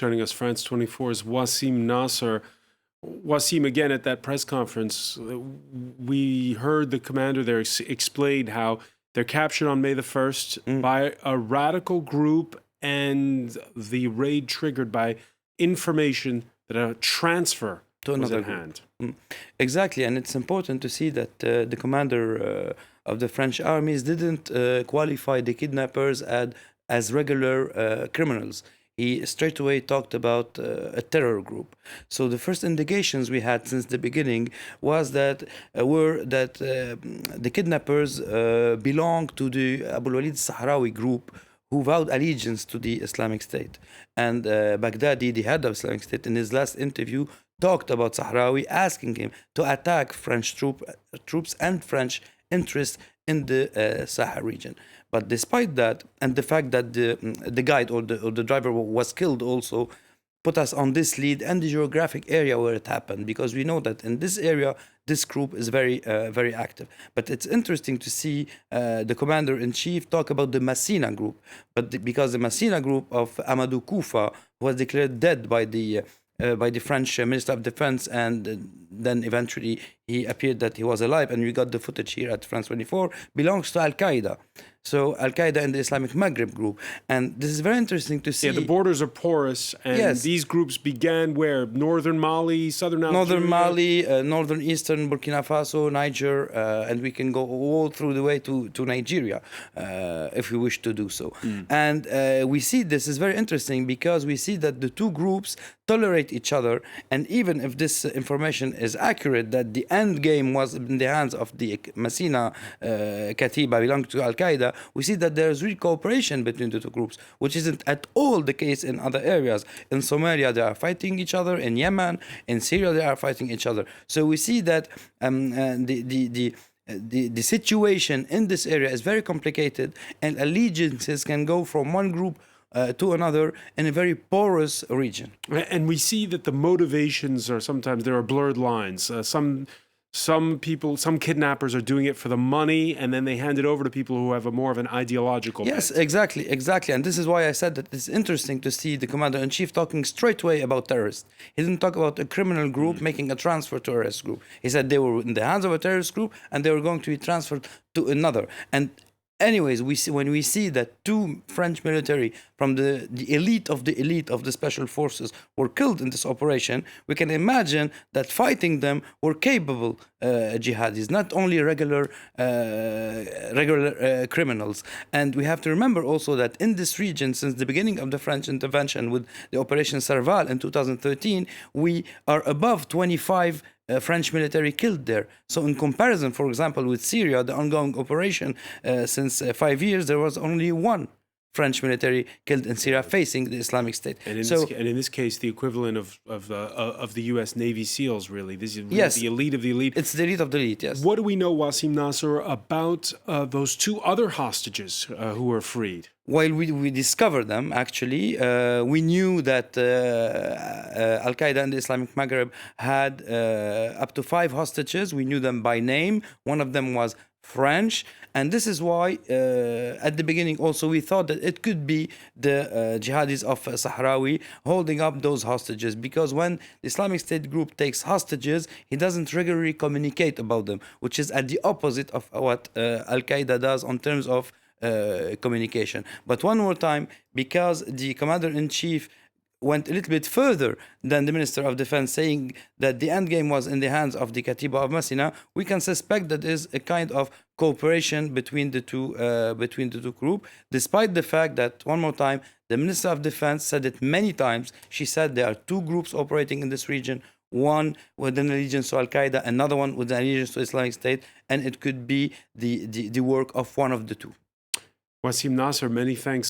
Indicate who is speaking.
Speaker 1: joining us, France 24's Wassim Nasr. Wassim, again, at that press conference, we heard the commander there explain how they're captured on May the 1st by a radical group and the raid triggered by information that a transfer
Speaker 2: to another
Speaker 1: was at hand.
Speaker 2: Exactly, and it's important to see that the commander of the French armies didn't qualify the kidnappers as regular criminals. He straight away talked about a terror group. So the first indications we had since the beginning was that the kidnappers belong to the Abu Walid Sahrawi group, who vowed allegiance to the Islamic State. And Baghdadi, the head of Islamic State, in his last interview, talked about Sahrawi, asking him to attack French troops and French interests in the Sahel region. But despite that, and the fact that the guide or the driver was killed also, put us on this lead and the geographic area where it happened, because we know that in this area, this group is very active. But it's interesting to see the commander-in-chief talk about the Massina group, because the Massina group of Amadou Koufa was declared dead by the French Minister of Defense, and then eventually he appeared that he was alive, and we got the footage here at France 24, belongs to Al-Qaeda. So Al-Qaeda and the Islamic Maghreb group. And this is very interesting to see.
Speaker 1: Yeah, the borders are porous, and these groups began where? Northern Mali, southern Algeria?
Speaker 2: Northern Mali, northern eastern Burkina Faso, Niger, and we can go all through the way to Nigeria, if we wish to do so. And we see this is very interesting because we see that the two groups tolerate each other, and even if this information is accurate, that the end game was in the hands of the Massina Katiba belonging to Al-Qaeda, we see that there is real cooperation between the two groups, which isn't at all the case in other areas. In Somalia, they are fighting each other. In Yemen, in Syria, they are fighting each other. So we see that the situation in this area is very complicated, and allegiances can go from one group to another in a very porous region.
Speaker 1: And we see that the motivations are sometimes, there are blurred lines. Some kidnappers are doing it for the money, and then they hand it over to people who have more of an ideological
Speaker 2: Yes,
Speaker 1: bent.
Speaker 2: exactly. And this is why I said that it's interesting to see the commander-in-chief talking straight away about terrorists. He didn't talk about a criminal group making a transfer to a terrorist group. He said they were in the hands of a terrorist group, and they were going to be transferred to another. And anyways, when we see that two French military from the elite of the special forces were killed in this operation, we can imagine that fighting them were capable jihadis, not only regular criminals. And we have to remember also that in this region, since the beginning of the French intervention with the Operation Serval in 2013, we are above 25 French military killed there. So in comparison, for example, with Syria, the ongoing operation since 5 years, there was only one French military killed in Syria facing the Islamic State.
Speaker 1: And in this case, the equivalent of the U.S. Navy SEALs, really. This is really the elite of the elite.
Speaker 2: It's the elite of the elite, yes.
Speaker 1: What do we know, Wassim Nasr, about those two other hostages who were freed?
Speaker 2: While we discovered them, actually, we knew that Al-Qaeda and the Islamic Maghreb had up to 5 hostages. We knew them by name. One of them was French. And this is why, at the beginning also, we thought that it could be the jihadis of Sahrawi holding up those hostages. Because when the Islamic State group takes hostages, he doesn't regularly communicate about them, which is at the opposite of what Al-Qaeda does in terms of communication. But one more time, because the commander-in-chief went a little bit further than the Minister of Defense, saying that the end game was in the hands of the Katiba of Massina, we can suspect that there is a kind of cooperation between the two groups, despite the fact that, one more time, the Minister of Defense said it many times. She said there are 2 groups operating in this region, one with an allegiance to Al-Qaeda, another one with an allegiance to Islamic State, and it could be the work of one of the two.
Speaker 1: Wassim Nasr, many thanks.